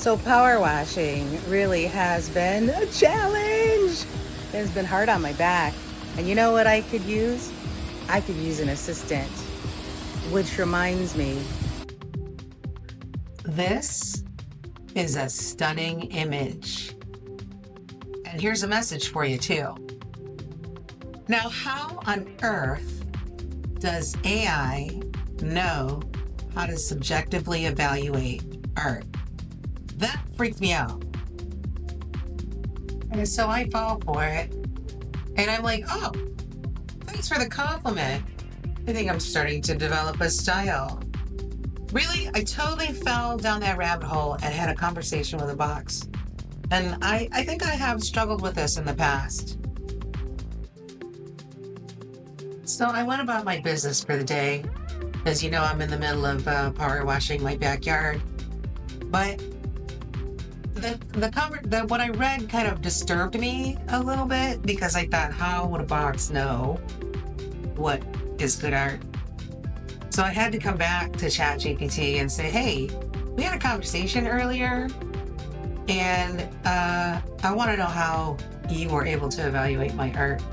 So power washing really has been a challenge. It's been hard on my back. And you know what I could use? I could use an assistant. Which reminds me, This is a stunning image. And here's a message for you, too. Now, how on earth does AI know how to subjectively evaluate art? That freaked me out. And so I fall for it. And I'm like, oh, thanks for the compliment. I think I'm starting to develop a style. Really, I totally fell down that rabbit hole and had a conversation with a box. And I think I have struggled with this in the past. So I went about my business for the day. As you know, I'm in the middle of power washing my backyard. But what I read kind of disturbed me a little bit because I thought, how would a box know what is good art? So I had to come back to Chat GPT and say, hey, we had a conversation earlier, and I want to know how you were able to evaluate my art.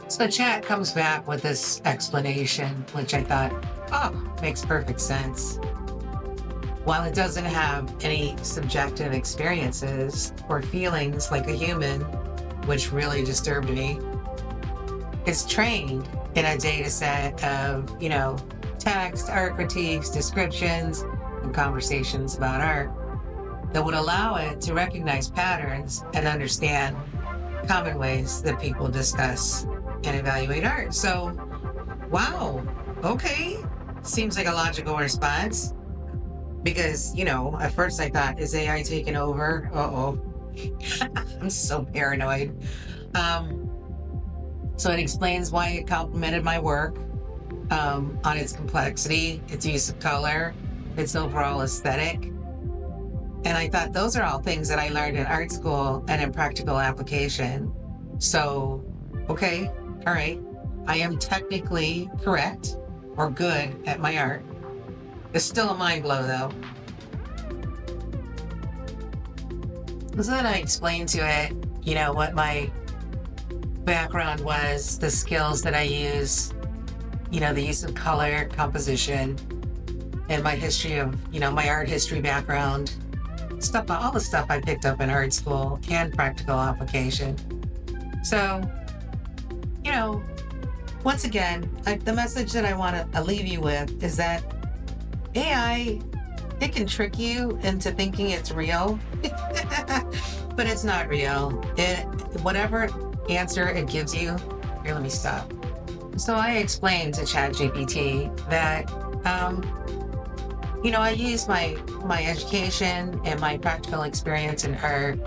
So Chat comes back with this explanation, which I thought, oh, makes perfect sense. While it doesn't have any subjective experiences or feelings like a human, which really disturbed me, it's trained in a data set of, text, art critiques, descriptions, and conversations about art that would allow it to recognize patterns and understand common ways that people discuss and evaluate art. So, wow, okay, seems like a logical response. Because, at first I thought, is AI taking over? Uh-oh. I'm so paranoid. So it explains why it complimented my work on its complexity, its use of color, its overall aesthetic. And I thought those are all things that I learned in art school and in practical application. So, okay, all right. I am technically correct or good at my art. It's still a mind blow, though. So then I explained to it, what my background was, the skills that I use, the use of color, composition, and my history of, my art history background, all the stuff I picked up in art school and practical application. So, once again, the message that I want to leave you with is that AI, it can trick you into thinking it's real, but it's not real. Whatever answer it gives you, here, let me stop. So I explained to ChatGPT that, I use my education and my practical experience in art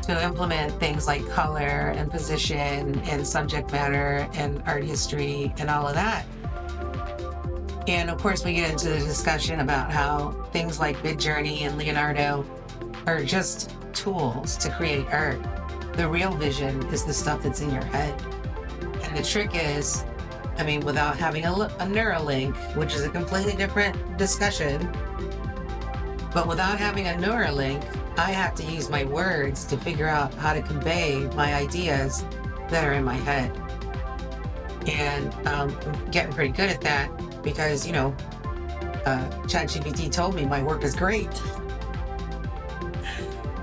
to implement things like color and position and subject matter and art history and all of that. And of course, we get into the discussion about how things like Midjourney and Leonardo are just tools to create art. The real vision is the stuff that's in your head. And the trick is, without having a Neuralink, which is a completely different discussion, but without having a Neuralink, I have to use my words to figure out how to convey my ideas that are in my head. And I'm getting pretty good at that. Because, ChatGPT told me my work is great.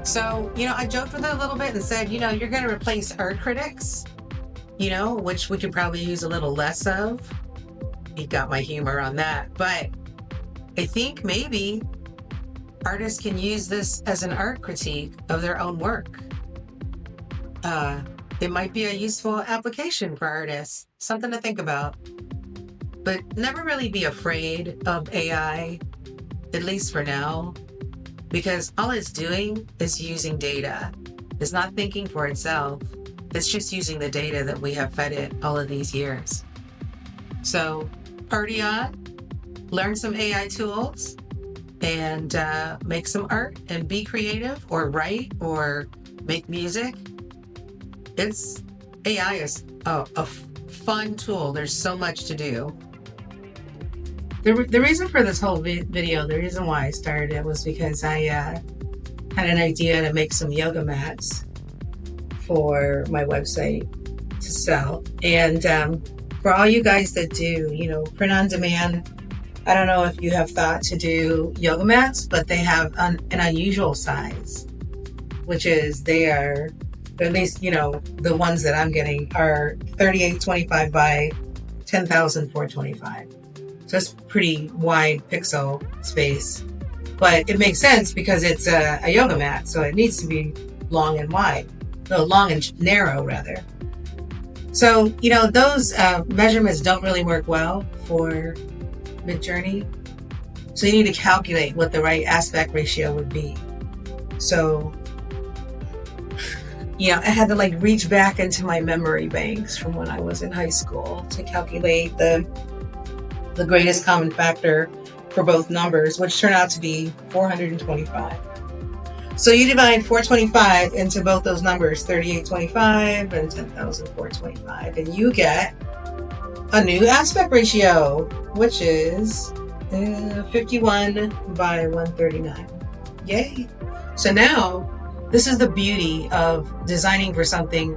So, I joked with it a little bit and said, you're going to replace art critics, which we could probably use a little less of. He got my humor on that. But I think maybe artists can use this as an art critique of their own work. It might be a useful application for artists, something to think about. But never really be afraid of AI, at least for now, because all it's doing is using data. It's not thinking for itself. It's just using the data that we have fed it all of these years. So party on, learn some AI tools, and make some art and be creative or write or make music. AI is a fun tool. There's so much to do. The reason for this whole video, the reason why I started it was because I had an idea to make some yoga mats for my website to sell. And for all you guys that do, print on demand, I don't know if you have thought to do yoga mats, but they have an unusual size, which is they are, at least, the ones that I'm getting are 3825 by 10,425. So it's pretty wide pixel space, but it makes sense because it's a yoga mat, so it needs to be long and wide. No, long and narrow rather. So, those measurements don't really work well for Midjourney. So you need to calculate what the right aspect ratio would be. So, I had to reach back into my memory banks from when I was in high school to calculate the greatest common factor for both numbers, which turned out to be 425. So you divide 425 into both those numbers, 3825 and 10,425, and you get a new aspect ratio, which is 51 by 139. Yay! So now, this is the beauty of designing for something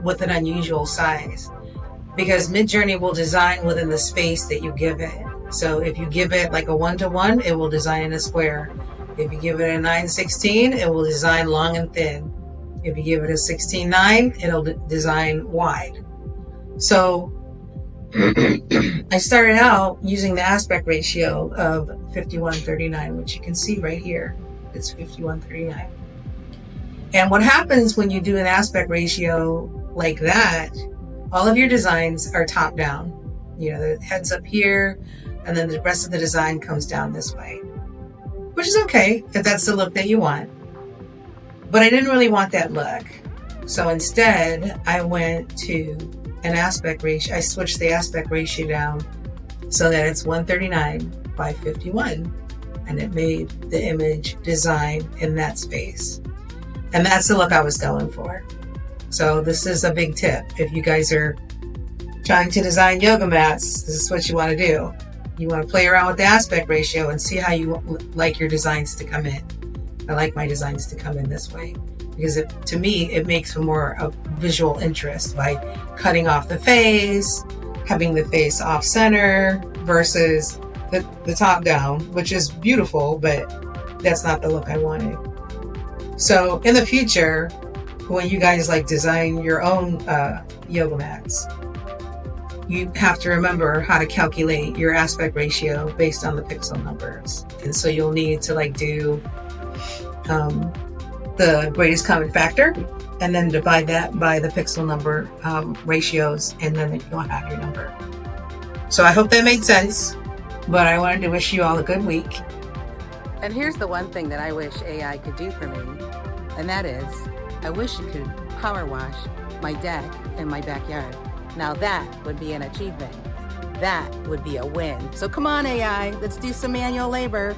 with an unusual size, because Midjourney will design within the space that you give it. So if you give it like a 1-to-1, it will design in a square. If you give it a 9/16, it will design long and thin. If you give it a 16:9, it'll design wide. So I started out using the aspect ratio of 51:39, which you can see right here. It's 51:39. And what happens when you do an aspect ratio like that, all of your designs are top down. The head's up here, and then the rest of the design comes down this way, which is okay if that's the look that you want. But I didn't really want that look. So instead, I went to an aspect ratio. I switched the aspect ratio down so that it's 139 by 51. And it made the image design in that space. And that's the look I was going for. So this is a big tip. If you guys are trying to design yoga mats, this is what you want to do. You want to play around with the aspect ratio and see how you like your designs to come in. I like my designs to come in this way because to me, it makes for more of visual interest by cutting off the face, having the face off center versus the top down, which is beautiful, but that's not the look I wanted. So in the future, when you guys design your own yoga mats, you have to remember how to calculate your aspect ratio based on the pixel numbers. And so you'll need to do the greatest common factor and then divide that by the pixel number ratios, and then you'll have your number. So I hope that made sense, but I wanted to wish you all a good week. And here's the one thing that I wish AI could do for me, and that is, I wish it could power wash my deck in my backyard. Now that would be an achievement. That would be a win. So come on, AI, let's do some manual labor.